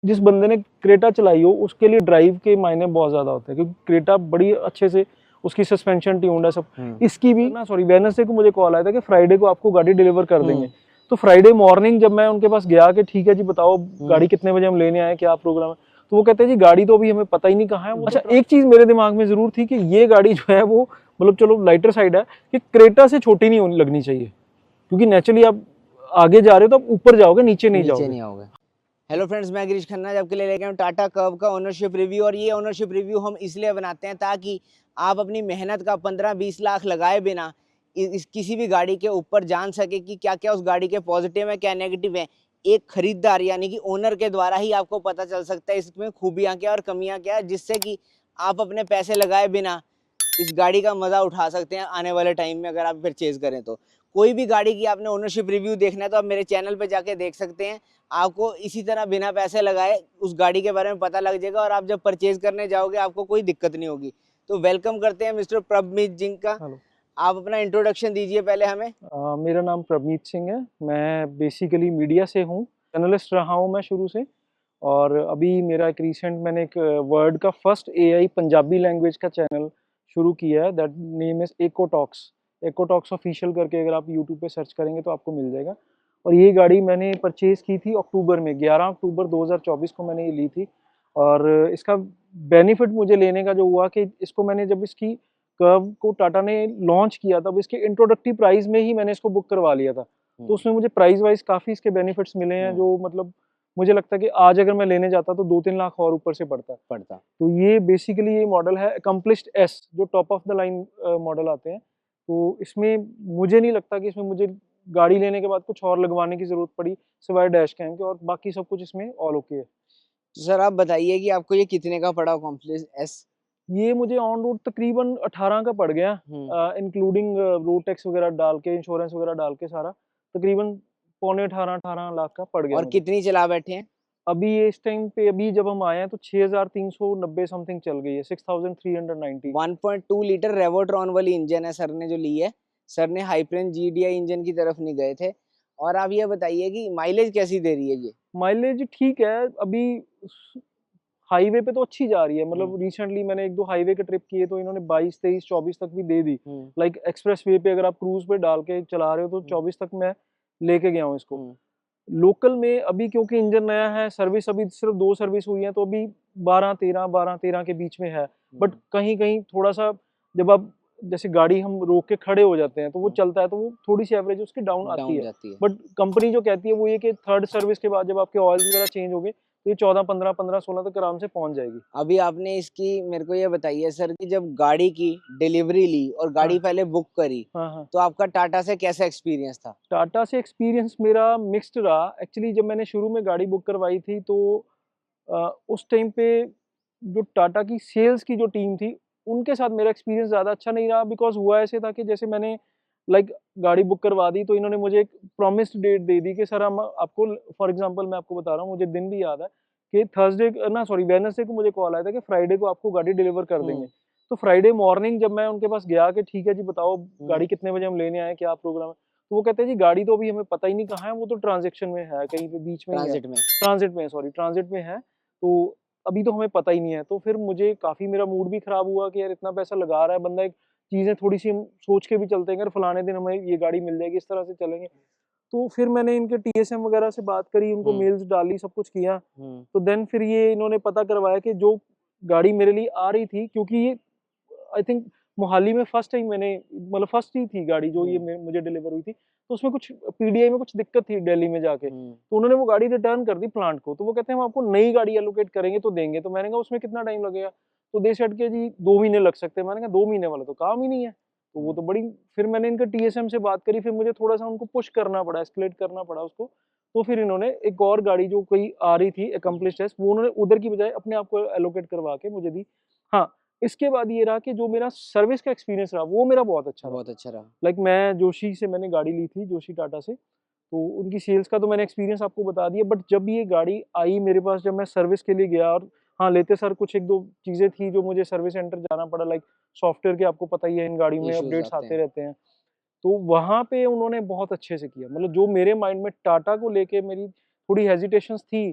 जिस बंदे ने क्रेटा चलाई हो उसके लिए ड्राइव के मायने बहुत ज़्यादा होते हैं, क्योंकि क्रेटा बड़ी अच्छे से उसकी सस्पेंशन ट्यून्ड है सब। इसकी भी ना, सॉरी, वेडनेसडे को मुझे कॉल आया था कि फ्राइडे को आपको गाड़ी डिलीवर कर देंगे। तो फ्राइडे मॉर्निंग जब मैं उनके पास गया कि ठीक है जी बताओ गाड़ी कितने बजे हम लेने आए, क्या प्रोग्राम है, तो वो कहते हैं जी गाड़ी तो अभी हमें पता ही नहीं कहाँ है। अच्छा, एक चीज़ मेरे दिमाग में ज़रूर थी कि ये गाड़ी जो है वो मतलब चलो लाइटर साइड है कि क्रेटा से छोटी नहीं लगनी चाहिए, क्योंकि नेचुरली आप आगे जा रहे हो तो आप ऊपर जाओगे, नीचे नहीं जाओगे। हेलो फ्रेंड्स, मैं गिरीश खन्ना आपके लिए लेके आया हूँ टाटा कर्व का ओनरशिप रिव्यू। और ये ओनरशिप रिव्यू हम इसलिए बनाते हैं ताकि आप अपनी मेहनत का 15-20 लाख लगाए बिना इस किसी भी गाड़ी के ऊपर जान सके कि क्या क्या उस गाड़ी के पॉजिटिव है, क्या नेगेटिव है। एक खरीदार यानी कि ओनर के द्वारा ही आपको पता चल सकता है इसमें खूबियाँ क्या और कमियाँ क्या है, जिससे कि आप अपने पैसे लगाए बिना इस गाड़ी का मजा उठा सकते हैं आने वाले टाइम में अगर आप परचेज करें तो। कोई भी गाड़ी की आपने ओनरशिप रिव्यू देखना है तो आप मेरे चैनल पे जाके देख सकते हैं। आपको इसी तरह बिना पैसे लगाए उस गाड़ी के बारे में पता लग जाएगा और आप जब परचेज करने जाओगे आपको कोई दिक्कत नहीं होगी। तो वेलकम करते हैं मिस्टर प्रभमीत जी का। आप अपना इंट्रोडक्शन दीजिए पहले हमें। मेरा नाम प्रभमीत सिंह है। मैं बेसिकली मीडिया से हूँ, जर्नलिस्ट रहा हूँ मैं शुरू से। और अभी मेरा एक रिसेंट मैंने एक वर्ड का फर्स्ट एआई पंजाबी लैंग्वेज का चैनल शुरू किया है, दैट नेम इज़ एकोटॉक्स। एकोटॉक्स ऑफिशियल करके अगर आप यूट्यूब पे सर्च करेंगे तो आपको मिल जाएगा। और ये गाड़ी मैंने परचेज़ की थी अक्टूबर में, 11 अक्टूबर 2024 को मैंने ये ली थी। और इसका बेनिफिट मुझे लेने का जो हुआ कि इसको मैंने जब इसकी कर्व को टाटा ने लॉन्च किया तब इसके इंट्रोडक्टरी प्राइस में ही मैंने इसको बुक करवा लिया था। तो उसमें मुझे प्राइस वाइज काफ़ी इसके बेनिफिट्स मिले हैं, जो मतलब मुझे लगता है कि आज अगर मैं लेने जाता तो 2-3 लाख और ऊपर से पड़ता। तो ये बेसिकली ये मॉडल है अकम्प्लिश्ड एस, जो top of the line model आते हैं। तो इसमें मुझे नहीं लगता कि इसमें मुझे गाड़ी लेने के बाद कुछ और लगवाने की ज़रूरत पड़ी सिवाय डैश कैम के, और बाकी सब कुछ इसमें ऑल ओके है। तो सर आप बताइए कि आपको ये कितने का पड़ा कॉम्प्लेक्स एस? ये मुझे ऑन रोड तकरीबन 18 का पड़ गया, इंक्लूडिंग रोड टैक्स वगैरह डाल के, इंश्योरेंस वगैरह डाल के सारा तकरीबन पौने 18 लाख का पड़ गया और मुझे। कितनी चला बैठे हैं? अभी ये इस टाइम पे अभी जब हम आए हैं तो 6390 समथिंग चल गई है, 6390। 1.2 लीटर रेवोट्रॉन वाली इंजन है सर ने जो ली है। सर ने हाइप्रेन जीडीआई इंजन की तरफ नहीं गए थे। और आप ये बताइए कि माइलेज कैसी दे रही है ये? माइलेज ठीक है, अभी हाईवे पे तो अच्छी जा रही है। मतलब रिसेंटली मैंने 1-2 हाईवे के ट्रिप किए तो इन्होंने 22, 23, 24 तक भी दे दी। लाइक एक्सप्रेस वे पे अगर आप क्रूज पे डाल के चला रहे हो तो 24 तक मैं लेके गया हूँ इसको। लोकल में अभी क्योंकि इंजन नया है, सर्विस अभी सिर्फ 2 सर्विस हुई है, तो अभी 12-13 के बीच में है। बट कहीं-कहीं थोड़ा-सा जब आप जैसे गाड़ी हम रोक के खड़े हो जाते हैं तो वो चलता है, तो वो थोड़ी-सी एवरेज उसकी डाउन आती है। जाती है। बट कंपनी जो कहती है वो ये कि थर्ड सर्विस के बाद जब आपके ऑयल वगैरह चेंज हो गए तो ये 14-15, 15-16 तक आराम से पहुँच जाएगी। अभी आपने इसकी मेरे को ये बताइए सर कि जब गाड़ी की डिलीवरी ली और गाड़ी हाँ, पहले बुक करी हाँ। तो आपका टाटा से कैसा एक्सपीरियंस था? टाटा से एक्सपीरियंस मेरा मिक्स्ड रहा। एक्चुअली जब मैंने शुरू में गाड़ी बुक करवाई थी तो उस टाइम पे जो टाटा की सेल्स की जो टीम थी, उनके साथ मेरा एक्सपीरियंस ज़्यादा अच्छा नहीं रहा। बिकॉज़ हुआ ऐसे था कि जैसे मैंने लाइक गाड़ी बुक करवा दी तो इन्होंने मुझे एक प्रॉमिस्ड डेट दे दी कि सर हम आपको, फॉर एग्ज़ाम्पल मैं आपको बता रहा हूँ, मुझे दिन भी याद है कि वेडनेसडे को मुझे कॉल आया था कि फ्राइडे को आपको गाड़ी डिलीवर कर देंगे। तो फ्राइडे मॉर्निंग जब मैं उनके पास गया कि ठीक है जी बताओ गाड़ी कितने बजे हम लेने आए, क्या प्रोग्राम है? तो वो कहते हैं जी गाड़ी तो अभी हमें पता ही नहीं कहाँ है, वो तो ट्रांज़ैक्शन में है, कहीं पे बीच में ही है। ट्रांजिट में। ट्रांज़िट में है, तो अभी तो हमें पता ही नहीं है। तो फिर मुझे काफ़ी मेरा मूड भी ख़राब हुआ कि यार इतना पैसा लगा रहा है बंदा, एक चीज़ें थोड़ी-सी हम सोच के भी चलते हैं, अगर फलाने दिन हमें ये गाड़ी मिल जाएगी, इस तरह से चलेंगे। तो फिर मैंने इनके टीएसएम वगैरह से बात करी, उनको मेल्स डाली, सब कुछ किया। तो देन फिर ये इन्होंने पता करवाया कि जो गाड़ी मेरे लिए आ रही थी, क्योंकि ये आई थिंक मोहाली में फर्स्ट टाइम मैंने, मतलब फर्स्ट ही थी गाड़ी जो ये मुझे डिलीवर हुई थी। तो उसमें कुछ पीडीआई में कुछ दिक्कत थी दिल्ली में जाके। तो उन्होंने वो गाड़ी रिटर्न कर दी प्लांट को। तो वो कहते हैं हम आपको नई गाड़ी एलोकेट करेंगे तो देंगे। तो मैंने कहा उसमें कितना टाइम लगेगा? तो दे सेड के जी 2 महीने लग सकते हैं। मैंने कहा 2 महीने वाला तो काम ही नहीं है। तो वो तो बड़ी, फिर मैंने इनके टीएसएम से बात करी, फिर मुझे थोड़ा-सा उनको पुश करना पड़ा, एस्केलेट करना पड़ा उसको। तो फिर इन्होंने एक और गाड़ी जो कोई आ रही थी अकम्प्लिश्ड एस, वो उन्होंने उधर की बजाय अपने आप को एलोकेट करवा के मुझे दी। हाँ, इसके बाद ये रहा कि जो मेरा सर्विस का एक्सपीरियंस रहा वो मेरा बहुत अच्छा रहा। बहुत अच्छा रहा। लाइक मैं जोशी से मैंने गाड़ी ली थी, जोशी टाटा से। तो उनकी सेल्स का तो मैंने एक्सपीरियंस आपको बता दिया। बट जब ये गाड़ी आई मेरे पास, जब मैं सर्विस के लिए गया, और हाँ, लेते सर कुछ 1-2 चीज़ें थी जो मुझे सर्विस सेंटर जाना पड़ा, लाइक सॉफ्टवेयर के आपको पता ही है इन गाड़ियों में इश्यूज अपडेट्स आते आते हैं। रहते हैं। तो वहाँ पे उन्होंने बहुत अच्छे से किया। मतलब जो मेरे माइंड में टाटा को लेके मेरी थोड़ी हेजिटेशंस थी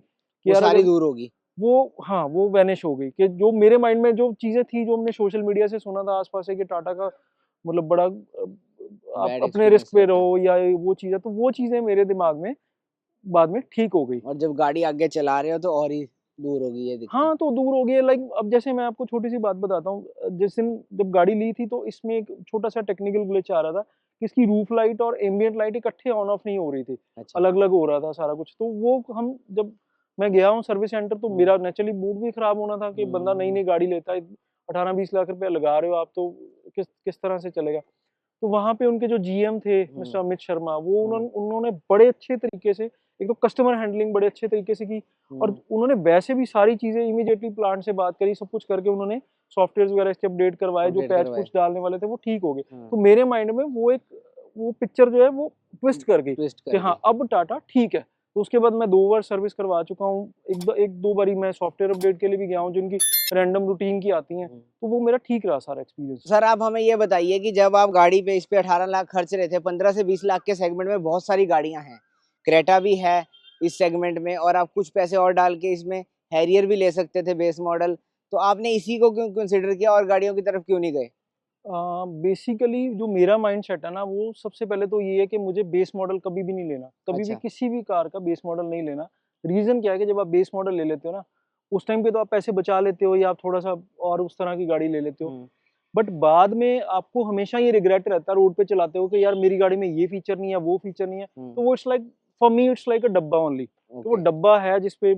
कि वो यार सारी अगर दूर होगी। वो, हाँ, वो वैनिश हो गई कि जो मेरे माइंड में जो चीज़ें थी, जो हमने सोशल मीडिया से सुना था आस-पास से कि टाटा का मतलब बड़ा आप बैड अपने रिस्क एक्सपीरियंस पे रहता है। रहो या वो चीज़ें, तो वो चीज़ें मेरे दिमाग में बाद में ठीक हो गई। और जब गाड़ी आगे चला रहे हो तो और ही दूर होगी ये दिक्कत। हाँ, तो दूर हो गई है, लाइक अब जैसे मैं आपको छोटी-सी बात बताता हूँ, जिस दिन जब गाड़ी ली थी तो इसमें एक छोटा-सा टेक्निकल ग्लिच आ रहा था कि इसकी रूफ लाइट और एम्बिएंट लाइट इकट्ठे ऑन ऑफ नहीं हो रही थी, अच्छा। अलग-अलग हो रहा था सारा कुछ। तो वो हम जब मैं गया हूँ सर्विस सेंटर, तो हुँ, मेरा नेचुरली मूड भी खराब होना था कि बंदा हुँ, नई-नई गाड़ी लेता है, 18-20 लाख रुपया लगा रहे हो आप, तो किस किस तरह से चलेगा? तो वहाँ पे उनके जो जीएम थे हुँ, मिस्टर अमित शर्मा, वो हुँ, उन्होंने बड़े अच्छे तरीके से, एक तो कस्टमर हैंडलिंग बड़े अच्छे तरीके से की, और हुँ, उन्होंने वैसे भी सारी चीज़ें इमीडिएटली प्लांट से बात करी, सब कुछ करके उन्होंने सॉफ्टवेयर्स वगैरह इसके अपडेट करवाए, जो अपडेट पैच करवाए। कुछ डालने वाले थे वो ठीक हो गए। हाँ, तो मेरे माइंड में वो पिक्चर जो है वो ट्विस्ट कर गई ट्विस्ट कि कर हाँ, गई। अब टाटा ठीक है। तो उसके बाद मैं 2 बार सर्विस करवा चुका हूँ, 1-2 बारी मैं सॉफ्टवेयर अपडेट के लिए भी गया हूँ, जो इनकी रैंडम रूटीन की आती हैं, हुँ। तो वो मेरा ठीक रहा सारा एक्सपीरियंस। सर आप हमें ये बताइए कि जब आप गाड़ी पे इस पे 18 लाख खर्च रहे थे, 15 से 20 लाख के सेगमेंट में बहुत सारी गाड़ियाँ हैं। क्रेटा भी है इस सेगमेंट में और आप कुछ पैसे और डाल के इसमें हैरियर भी ले सकते थे बेस मॉडल। तो आपने इसी को क्यों कंसीडर किया और गाड़ियों की तरफ क्यों नहीं गए? बेसिकली जो मेरा माइंडसेट है ना, वो सबसे पहले तो ये है कि मुझे बेस मॉडल कभी भी नहीं लेना, कभी भी अच्छा। किसी भी कार का बेस मॉडल नहीं लेना। रीज़न क्या है कि जब आप बेस मॉडल ले लेते हो ना, उस टाइम पे तो आप पैसे बचा लेते हो या आप थोड़ा-सा और उस तरह की गाड़ी ले लेते हो। हुँ, बट बाद में आपको हमेशा ये रिग्रेट रहता है रोड पे चलाते हो कि यार मेरी गाड़ी में ये फीचर नहीं है, वो फीचर नहीं है। हुँ, तो वो it's like, for me it's like अ डब्बा ओनली। तो वो ओके। डब्बा है जिस पे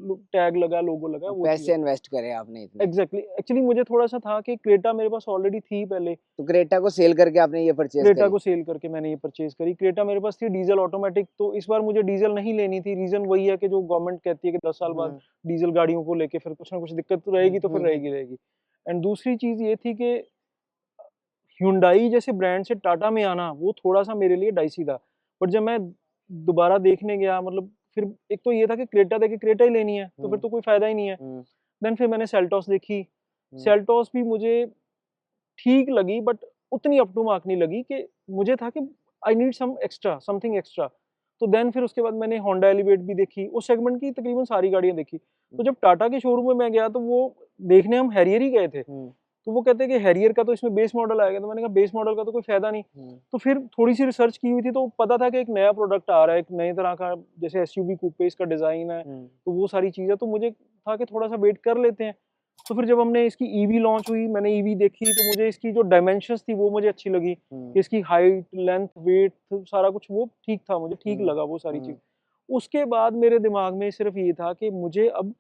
टैग लगा, लोगो लगा है, और वो चीज़ है। पैसे इन्वेस्ट करे आपने इतने। एग्ज़ैक्टली, एक्चुअली मुझे थोड़ा-सा था कि क्रेटा मेरे पास ऑलरेडी थी पहले। तो क्रेटा को सेल करके आपने ये परचेज़ क्रेटा करी। को सेल करके मैंने ये परचेज़ करी। क्रेटा मेरे पास थी डीज़ल ऑटोमैटिक, तो इस बार मुझे डीज़ल नहीं लेनी थी। रीज़न वही है कि जो गवर्नमेंट कहती है कि 10 साल बाद हुँ, डीज़ल गाड़ियों को लेके फिर कुछ ना कुछ दिक्कत तो हुँ, रहेगी, तो फिर हुँ, हुँ, रहेगी, रहेगी। एंड दूसरी चीज़ ये थी कि ह्युंडई जैसे ब्रांड से टाटा में आना, वो थोड़ा-सा मेरे लिए डाइसी था। बट जब मैं दोबारा देखने गया, मतलब फिर एक तो ये था कि क्रेटा देखे क्रेटा ही लेनी है, तो फिर हुँ, तो कोई फ़ायदा ही नहीं है। हुँ, देन फिर मैंने सेल्टॉस देखी। हुँ, सेल्टॉस भी मुझे ठीक लगी, बट उतनी अप टू मार्क नहीं लगी कि मुझे था कि I need some extra, something extra. तो देन फिर उसके बाद मैंने होंडा एलिवेट भी देखी, उस सेगमेंट की तकरीबन सारी गाड़ियाँ देखी। तो जब टाटा के शोरूम में मैं गया, तो वो देखने हम हैरियर ही गए थे। हुँ, तो वो कहते हैं कि हैरियर का तो इसमें बेस मॉडल आएगा, तो मैंने कहा बेस मॉडल का तो कोई फ़ायदा नहीं। हुँ, तो फिर थोड़ी-सी रिसर्च की हुई थी, तो पता था कि एक नया प्रोडक्ट आ रहा है, एक नए तरह का, जैसे एसयूवी कूपे इसका डिज़ाइन है, हुँ, तो वो सारी चीज़ें, तो मुझे था कि थोड़ा-सा वेट कर लेते हैं। तो फिर जब हमने इसकी ईवी लॉन्च हुई, मैंने ईवी देखी, तो मुझे इसकी जो डायमेंशंस थी वो मुझे अच्छी लगी, हुँ, कि इसकी हाइट, लेंथ, वेट सारा कुछ वो ठीक था, मुझे ठीक हुँ, लगा वो सारी चीज़। हुँ, उसके बाद मेरे दिमाग में सिर्फ़ ये था कि मुझे अब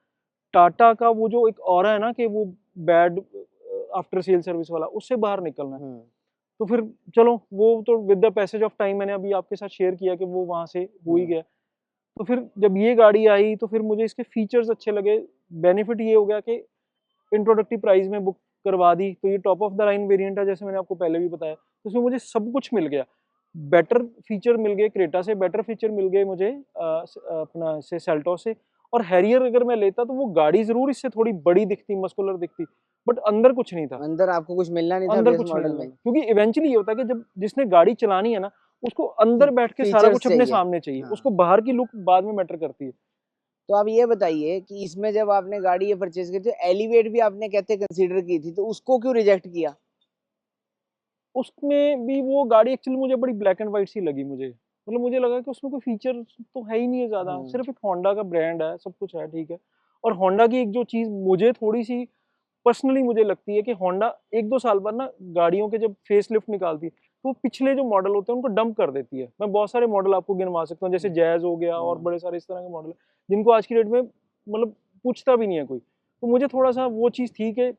टाटा का वो जो एक ऑरा है ना, कि वो बैड आफ्टर सेल सर्विस वाला, उससे बाहर निकलना है। हुँ, तो फिर चलो, वो तो with the passage of time मैंने अभी आपके साथ शेयर किया कि वो वहाँ से हो ही हुँ, गया। तो फिर जब ये गाड़ी आई, तो फिर मुझे इसके फीचर्स अच्छे लगे। बेनिफिट ये हो गया कि इंट्रोडक्टरी प्राइस में बुक करवा दी, तो ये top of the line variant है, जैसे मैंने आपको पहले भी बताया। तो इसमें मुझे सब कुछ मिल गया। बेटर फीचर मिल गए क्रेटा से, बेटर फीचर मिल गए मुझे अपना से सेल्टॉस से। और हैरियर अगर मैं लेता, तो वो गाड़ी ज़रूर इससे थोड़ी बड़ी दिखती, मस्कुलर दिखती, बट अंदर कुछ नहीं था। अंदर आपको कुछ मिलना नहीं था अंदर बेस कुछ नहीं मॉडल मिलना में। था। क्योंकि इवेंचुअली ये होता है कि जब जिसने गाड़ी चलानी है ना, उसको अंदर बैठ के सारा फीचर्स कुछ अपने चाहिए। सामने चाहिए। हाँ, उसको बाहर की लुक बाद में मैटर करती है। तो आप ये बताइए कि इसमें जब आपने गाड़ी ये परचेज़ की थी, एलिवेट भी आपने कहते कंसीडर की थी, तो उसको क्यों रिजेक्ट किया? उसमें भी वो गाड़ी एक्चुअली मुझे बड़ी ब्लैक एंड व्हाइट सी लगी मुझे। मतलब मुझे लगा कि उसमें कोई फीचर तो है ही नहीं है ज़्यादा, हुँ, सिर्फ़ एक होंडा का ब्रांड है, सब कुछ है, ठीक है। और होंडा की एक जो चीज़ मुझे थोड़ी-सी पर्सनली मुझे लगती है कि होंडा 1-2 साल बाद ना गाड़ियों के जब फेसलिफ्ट निकालती है, तो वो पिछले जो मॉडल होते हैं उनको डंप कर देती है। मैं बहुत सारे मॉडल आपको गिनवा सकता हूँ, जैसे हुँ, जैज़ हो गया और हुँ, बड़े सारे इस तरह के मॉडल हैं, जिनको आज की डेट में मतलब पूछता भी नहीं है कोई। तो मुझे थोड़ा-सा वो चीज़ थी कि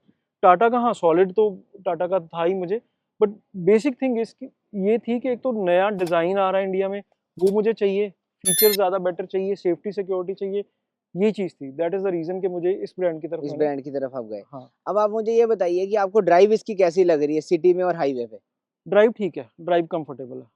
टाटा का, हाँ, सॉलिड तो टाटा का था ही मुझे, बट बेसिक थिंग इसकी ये थी कि एक तो नया डिज़ाइन आ रहा है इंडिया में, वो मुझे चाहिए, फीचर ज़्यादा बेटर चाहिए, सेफ्टी सिक्योरिटी चाहिए, ये चीज़ थी। दैट इज़ द रीज़न कि मुझे इस ब्रांड की तरफ इस मैंने, ब्रांड की तरफ आप गए। हाँ। अब आप मुझे ये बताइए कि आपको ड्राइव इसकी कैसी लग रही है सिटी में और हाईवे पे? ड्राइव ठीक है, ड्राइव कंफर्टेबल है।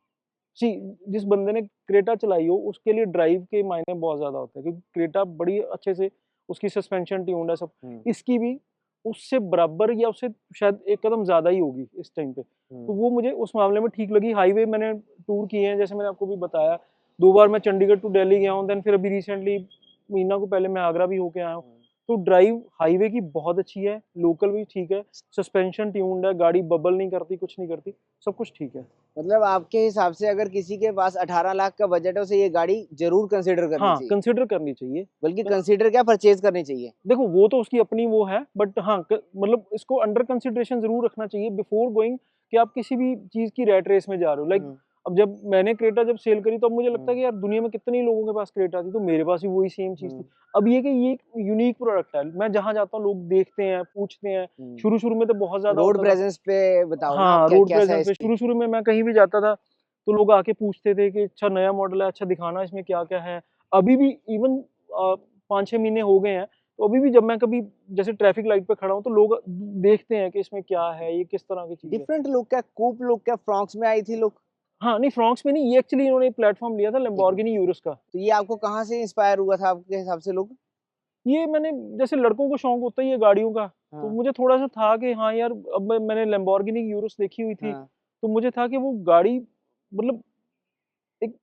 सी, जिस बंदे ने क्रेटा चलाई हो, उसके लिए ड्राइव के मायने बहुत ज़्यादा होते हैं, क्योंकि क्रेटा बड़ी अच्छे से उसकी सस्पेंशन ट्यून्ड है सब। हुँ, इसकी भी उससे बराबर या उससे शायद एक कदम ज़्यादा ही होगी इस टाइम पे। तो हुँ, वो मुझे उस मामले में ठीक लगी। हाईवे मैंने टूर किए हैं, जैसे मैंने आपको भी बताया, 2 बार मैं चंडीगढ़ टू दिल्ली गया हूँ, देन फिर अभी रिसेंटली महीना को पहले मैं आगरा भी होके आया हूँ। तो ड्राइव हाईवे की बहुत अच्छी है, लोकल भी ठीक है, सस्पेंशन ट्यून्ड है, गाड़ी बबल नहीं करती, कुछ नहीं करती, सब कुछ ठीक है। मतलब आपके हिसाब से अगर किसी के पास 18 लाख का बजट है, उसे ये गाड़ी जरूर कंसीडर करनी हाँ, चाहिए, कंसिडर करनी चाहिए। बल्कि कंसीडर क्या, परचेज करनी चाहिए। देखो वो तो उसकी अपनी वो है, बट हाँ मतलब इसको अंडर कंसिडरेशन जरूर रखना चाहिए बिफोर गोइंग, कि आप किसी भी चीज की रैट रेस में जा रहे हो। लाइक अब जब मैंने क्रेटा जब सेल करी, तो अब मुझे लगता है कि यार दुनिया में कितने ही लोगों के पास क्रेटा थी, तो मेरे पास भी वही सेम चीज थी। अब ये कि ये यूनिक प्रोडक्ट है, मैं जहां जाता हूँ लोग देखते हैं, पूछते हैं। शुरू शुरू में तो बहुत ज्यादा रोड होता था। प्रेजेंस पे बताओ ना, हाँ, क्या रोड कैसा है प्रेजेंस पे इसकी। शुरू शुरू में मैं कहीं भी जाता था, तो लोग आके पूछते थे कि अच्छा नया मॉडल है, अच्छा दिखाना इसमें क्या क्या है। अभी भी इवन 5-6 महीने हो गए हैं, तो अभी भी जब मैं कभी जैसे ट्रैफिक लाइट पे खड़ा हूँ, तो लोग देखते हैं कि इसमें क्या है, ये किस तरह की चीज है। डिफरेंट लुक है, कूप लुक है, फ्रॉक्स में आई थी लुक। हाँ, नहीं फ्रॉक्स में नहीं, ये एक्चुअली इन्होंने प्लेटफॉर्म लिया था ठीक है, लैम्बोर्गिनी यूरुस का। तो ये आपको कहाँ से इंस्पायर हुआ था आपके हिसाब से लुक। ये मैंने, जैसे लड़कों को शौक होता है ये गाड़ियों का, तो हाँ मुझे थोड़ा सा था कि हाँ यार, अब मैंने लैम्बोर्गिनी यूरुस देखी हुई थी, हाँ। तो मुझे था कि वो गाड़ी मतलब एक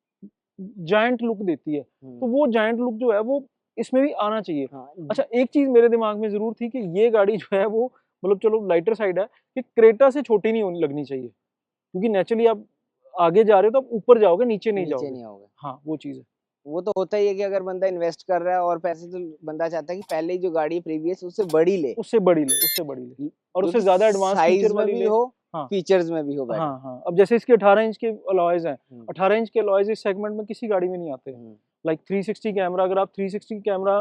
जायंट लुक देती है, तो वो जायंट लुक जो है वो इसमें भी आना चाहिए। हाँ अच्छा, एक चीज़ मेरे दिमाग में ज़रूर थी कि ये गाड़ी जो है वो मतलब चलो लाइटर साइड है, कि क्रेटा से छोटी नहीं होनी लगनी चाहिए, क्योंकि नेचुरली आप आगे जा रहे हो तो आप ऊपर जाओगे, नीचे नहीं नीचे जाओगे। नहीं आओगे। हाँ, वो चीज़ है। वो तो होता ही है कि अगर बंदा इन्वेस्ट कर रहा है और पैसे, तो बंदा चाहता है कि पहले ही जो गाड़ी प्रीवियस उससे बड़ी ले, उससे बड़ी ले, उससे बड़ी ले, और जो उससे कि ज़्यादा एडवांस फीचर साइज में वाली भी ले। हो, हाँ, फीचर्स में भी हो बेटर। हाँ, हाँ। अब जैसे इसके 18 इंच के अलॉयज़ हैं, हम्म 18 इंच के अलॉयज़ इस सेगमेंट में किसी गाड़ी में नहीं आते। हम्म। लाइक 360 कैमरा, अगर आप 360 कैमरा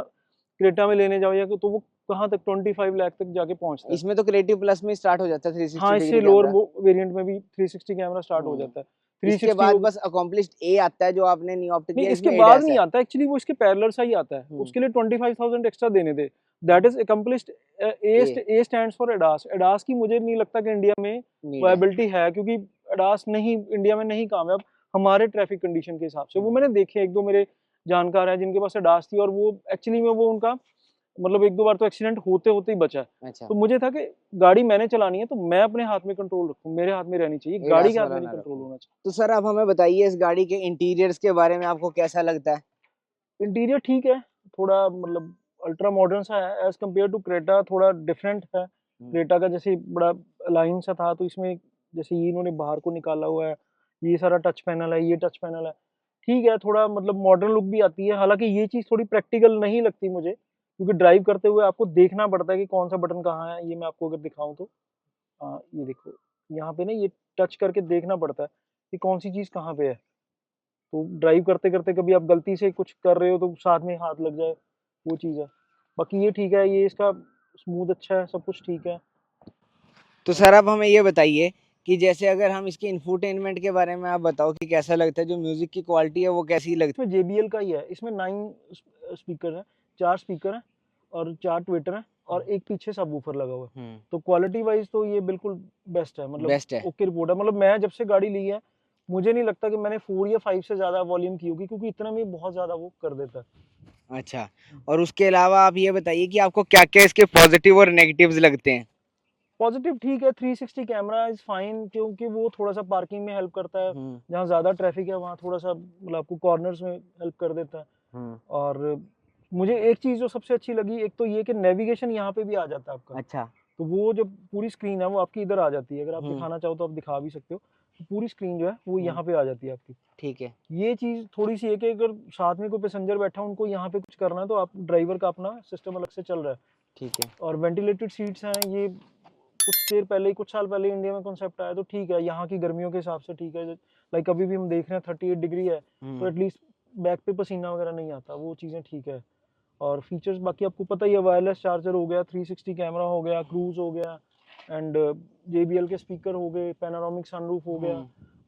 क्रेटा में लेने जाओ या तो वो कहाँ तक 25 लाख तक जाके पहुँचता है। इसमें तो क्रिएटिव प्लस में स्टार्ट हो जाता है 360 हाँ, डिग्री इससे लोअर कैमरा। वो वेरिएंट में भी 360 कैमरा स्टार्ट हो हम्म। जाता है। इसके 360 बाद हो, बस अकॉम्प्लिश्ड ए आता है जो आपने नहीं ऑप्ट नहीं किया, इसके इसमें बाद एडैस नहीं है। आता एक्चुअली, वो इसके पैरेलल सा ही आता है। हम्म उसके लिए 25,000 एक्स्ट्रा देने थे। That hmm. Is accomplished. A A stands for ADAS. ADAS की मुझे नहीं लगता कि इंडिया में नीड है। वायबिलिटी है, क्योंकि एडास नहीं, इंडिया में नहीं कामयाब हमारे ट्रैफिक कंडीशन के हिसाब से। वो मैंने देखे, एक दो मेरे जानकार हैं जिनके पास एडास थी, और वो एक्चुअली में वो उनका मतलब एक दो बार तो एक्सीडेंट होते होते ही बचा है। अच्छा, तो मुझे था कि गाड़ी मैंने चलानी है, तो मैं अपने हाथ में कंट्रोल रखूं, मेरे हाथ में रहनी चाहिए, गाड़ी एडास के हाथ वाला में नहीं ना कंट्रोल रखो। होना चाहिए। तो सर अब हमें बताइए इस गाड़ी के इंटीरियर्स के बारे में, आपको कैसा लगता है। इंटीरियर ठीक है, थोड़ा मतलब अल्ट्रा मॉडर्न सा है एज कम्पेयर टू क्रेटा, थोड़ा डिफरेंट है। हम्म क्रेटा का जैसे बड़ा लाइन सा था, तो इसमें जैसे ये इन्होंने बाहर को निकाला हुआ है, ये सारा टच पैनल है, ये टच पैनल है, ठीक है, थोड़ा मतलब मॉडर्न लुक भी आती है। हालांकि ये चीज़ थोड़ी प्रैक्टिकल नहीं लगती मुझे, क्योंकि ड्राइव करते हुए आपको देखना पड़ता है कि कौन सा बटन कहाँ है। ये मैं आपको अगर दिखाऊं तो ये देखो, यहाँ पे ना ये टच करके देखना पड़ता है कि कौन सी चीज़ कहाँ पे है। तो ड्राइव करते करते कभी आप गलती से कुछ कर रहे हो तो साथ में हाथ लग जाए, वो चीज़ है। बाकी ये ठीक है, ये इसका स्मूथ अच्छा है, सब कुछ ठीक है। तो सर अब हमें ये बताइए कि जैसे अगर हम इसके इंफोटेनमेंट के बारे में आप बताओ कि कैसा लगता है, जो म्यूजिक की क्वालिटी है वो कैसी लगती इसमें JBL का ही है, इसमें 9 स्पीकर हैं, 4 स्पीकर हैं और 4 ट्विटर हैं, और एक पीछे सबवूफर लगा हुआ है। है। तो क्वालिटी वाइज तो ये बिल्कुल बेस्ट है, मतलब बेस्ट है। ओके रिपोर्ट है। मतलब मैं जब से गाड़ी ली है, मुझे नहीं लगता कि मैंने 4 या 5 से ज़्यादा वॉल्यूम की होगी, क्योंकि इतना में बहुत ज़्यादा वो कर देता है। अच्छा, और उसके अलावा आप ये बताइए कि आपको क्या क्या इसके पॉजिटिव और नेगेटिव्स लगते हैं। पॉजिटिव ठीक है, 360 कैमरा इज फाइन, क्योंकि वो थोड़ा सा पार्किंग में हेल्प करता है। हम्म जहाँ ज़्यादा ट्रैफिक है वहाँ थोड़ा सा मतलब आपको कॉर्नर्स में हेल्प कर देता है। हम्म। और मुझे एक चीज़ जो सबसे अच्छी लगी, एक तो ये कि नेविगेशन यहाँ पे भी आ जाता है आपका। अच्छा। तो वो जो पूरी स्क्रीन है वो आपकी इधर आ जाती है, अगर आप हम्म दिखाना चाहो तो आप दिखा भी सकते हो। तो पूरी स्क्रीन जो है वो यहाँ पे आ जाती है आपकी। ठीक है। ये चीज़ थोड़ी सी है कि अगर साथ में कोई पैसेंजर बैठा है, उनको यहाँ पे कुछ करना है, तो आप ड्राइवर का अपना सिस्टम अलग से चल रहा है। ठीक है। और वेंटिलेटेड सीट्स हैं, ये कुछ देर पहले ही, कुछ साल पहले इंडिया में कॉन्सेप्ट आया, तो ठीक है, यहाँ की गर्मियों के हिसाब से ठीक है। लाइक अभी भी हम देख रहे हैं 38 डिग्री है, तो एटलीस्ट बैक पे पसीना वगैरह नहीं आता, वो चीज़ें ठीक है। और फीचर्स बाकी आपको पता ही है, वायरलेस चार्जर हो गया, 360 कैमरा हो गया, क्रूज हो गया, एंड JBL के स्पीकर हो गए, पैनोरामिक सनरूफ हो गया,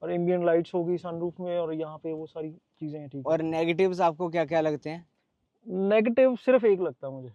और एम्बियंट लाइट्स होगी सनरूफ में, और यहाँ पे वो सारी चीज़ें हैं, ठीक है। और नेगेटिव्स आपको क्या क्या लगते हैं। नेगेटिव सिर्फ एक लगता है मुझे।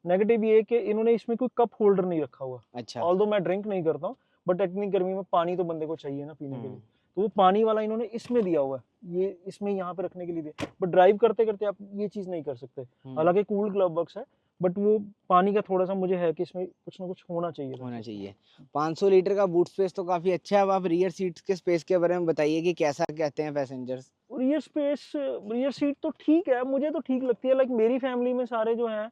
नेगेटिव ये है कि इन्होंने इसमें कोई कप होल्डर नहीं रखा हुआ। अच्छा। ऑल्दो मैं ड्रिंक नहीं करता हूँ, बट इतनी गर्मी में पानी तो बंदे को चाहिए ना पीने के लिए, तो वो पानी वाला इन्होंने इसमें दिया हुआ है, ये इसमें यहाँ पे रखने के लिए दिया, बट ड्राइव करते करते आप ये चीज़ नहीं कर सकते। हालांकि कूल ग्लव बॉक्स है, बट वो पानी का थोड़ा सा मुझे है कि इसमें कुछ ना कुछ होना चाहिए था। होना चाहिए। 500 लीटर का बूट स्पेस तो काफ़ी अच्छा है। अब आप रियर सीट्स के स्पेस के बारे में बताइए कि कैसा कहते हैं पैसेंजर्स? रियर सीट तो ठीक है, मुझे तो ठीक लगती है। लाइक मेरी फैमिली में सारे जो हैं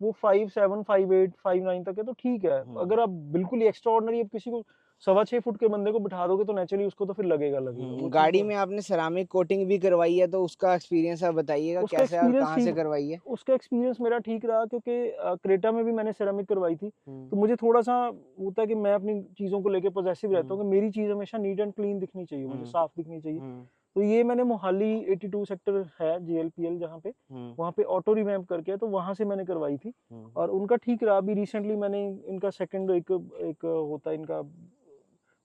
वो 5'7", 5'8", 5'9" तक है, तो ठीक है। अगर आप बिल्कुल ही एक्स्ट्रा ऑर्डिनरी, अब किसी को 6.25 फुट के बंदे को बिठा दोगे तो नेचुरली उसको तो फिर लगेगा वो चीज़ गाड़ी तो है। में आपने सेरामिक कोटिंग भी करवाई है, तो उसका एक्सपीरियंस आप बताइएगा उसका कैसा है और एक्सपीरियंस कहाँ से ठीक करवाई है? उसका एक्सपीरियंस मेरा ठीक रहा, क्योंकि क्रेटा में भी मैंने सेरामिक करवाई थी। तो मुझे थोड़ा-सा होता है कि मैं अपनी चीज़ों को लेके पॉसेसिव रहता हूँ कि मेरी चीज़ हमेशा नीट एंड क्लीन दिखनी चाहिए, मुझे साफ दिखनी चाहिए। तो ये मैंने मोहाली 82 सेक्टर है जीएलपीएल जहाँ पे, वहाँ पे ऑटो रिवैम्प करके है, तो वहाँ से मैंने करवाई थी और उनका ठीक रहा। अभी रिसेंटली मैंने इनका सेकंड एक एक होता है इनका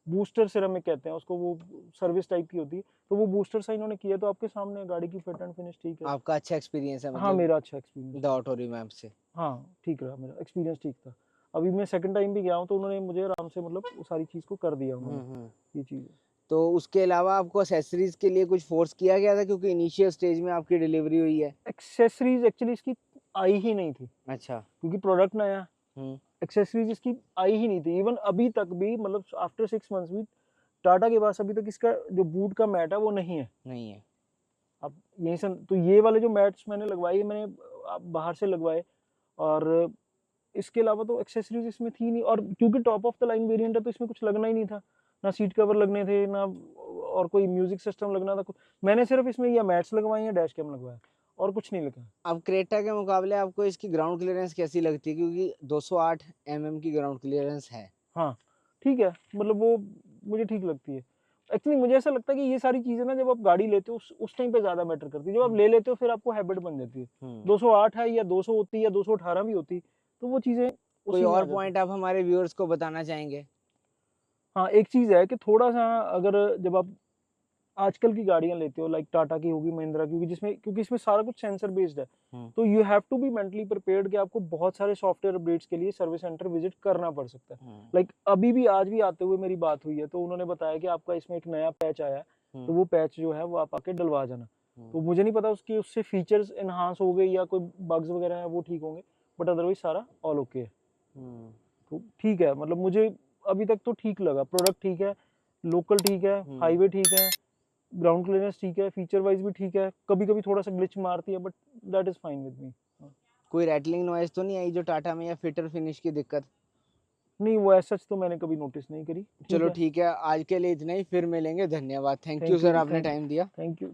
बूस्टर सिरेमिक कहते हैं उसको, वो सर्विस टाइप की होती है, तो वो बूस्टर सा इन्होंने किया, तो आपके सामने है, गाड़ी की फिट एंड फिनिश ठीक है। आपका अच्छा एक्सपीरियंस है हाँ, मतलब मेरा अच्छा एक्सपीरियंस द है। ऑटो रिवैम्प से? हाँ, ठीक रहा, मेरा एक्सपीरियंस ठीक था। अभी मैं सेकंड टाइम भी गया हूँ तो उन्होंने मुझे आराम से मतलब वो सारी चीज़ को कर दिया उन्होंने, ये चीज़ है। तो उसके अलावा आपको एक्सेसरीज के लिए कुछ फोर्स किया गया था, क्योंकि इनिशियल स्टेज में आपकी डिलीवरी हुई है? एक्सेसरीज़ एक्चुअली इसकी आई ही नहीं थी, अच्छा। क्योंकि प्रोडक्ट नया, हुँ, एक्सेसरीज़ इसकी आई ही नहीं थी। इवन अभी तक भी मतलब आफ्टर 6 मंथ्स भी टाटा के पास अभी तक इसका जो बूट का मैट है वो नहीं है। नहीं है। अब यहीं से तो ये वाले जो मैट्स मैंने लगवाए, मैंने बाहर से लगवाए, और इसके अलावा तो एक्सेसरीज इसमें थी नहीं, और क्योंकि top of the line variant है तो इसमें कुछ लगना ही नहीं था, ना सीट कवर लगने थे, ना और कोई म्यूजिक सिस्टम लगना था कुछ। मैंने सिर्फ इसमें या मैट्स लगवाए या डैश कैम लगवाया, और कुछ नहीं लगा। अब क्रेटा के मुकाबले आपको इसकी ग्राउंड क्लियरेंस कैसी लगती है? क्योंकि 208 की ग्राउंड क्लियरेंस है। हाँ, ठीक है, मतलब वो मुझे ठीक लगती है। एक्चुअली मुझे ऐसा लगता है कि ये सारी चीज़ें ना जब आप गाड़ी लेते हो उस टाइम पे ज़्यादा मैटर करती है। जब आप ले लेते हो फिर आपको हैबिट बन जाती है। 208 है या 200 होती या 218 भी होती, तो वो चीज़ें कोई उसी में आ और जाती। पॉइंट आप हमारे व्यूअर्स को बताना चाहेंगे? हाँ, एक चीज़ है कि थोड़ा-सा अगर जब आप आजकल की गाड़ियाँ लेते हो, लाइक टाटा की होगी, महिंद्रा की होगी, जिसमें क्योंकि इसमें सारा कुछ सेंसर बेस्ड है, तो you have to be mentally prepared कि आपको बहुत सारे सॉफ्टवेयर अपडेट्स के लिए सर्विस सेंटर विजिट करना पड़ सकता है। लाइक अभी भी आज भी आते हुए मेरी बात हुई है, तो उन्होंने बताया कि आपका इसमें एक नया पैच आया है, तो वो पैच जो है वो आप आके डलवा जाना। तो मुझे नहीं पता उसकी उससे फीचर्स एनहांस हो गए या कोई बग्स वगैरह है वो ठीक होंगे, बट अदरवाइज सारा ऑल ओके है। तो ठीक है, मतलब मुझे अभी तक तो ठीक लगा, प्रोडक्ट ठीक है, लोकल ठीक है, हाईवे ठीक है, ग्राउंड क्लियरेंस ठीक है, फीचर वाइज भी ठीक है। कभी-कभी थोड़ा-सा ग्लिच मारती है, but that is fine with me. कोई रैटलिंग नॉइज़ तो नहीं आई जो टाटा में, या फिट और फिनिश की दिक्कत? नहीं, वो एज़ सच तो मैंने कभी नोटिस नहीं करी। ठीक चलो है, ठीक है, आज के लिए इतना ही, फिर मिलेंगे। धन्यवाद। Thank you thank sir, you, आपने टाइम दिया। Thank you.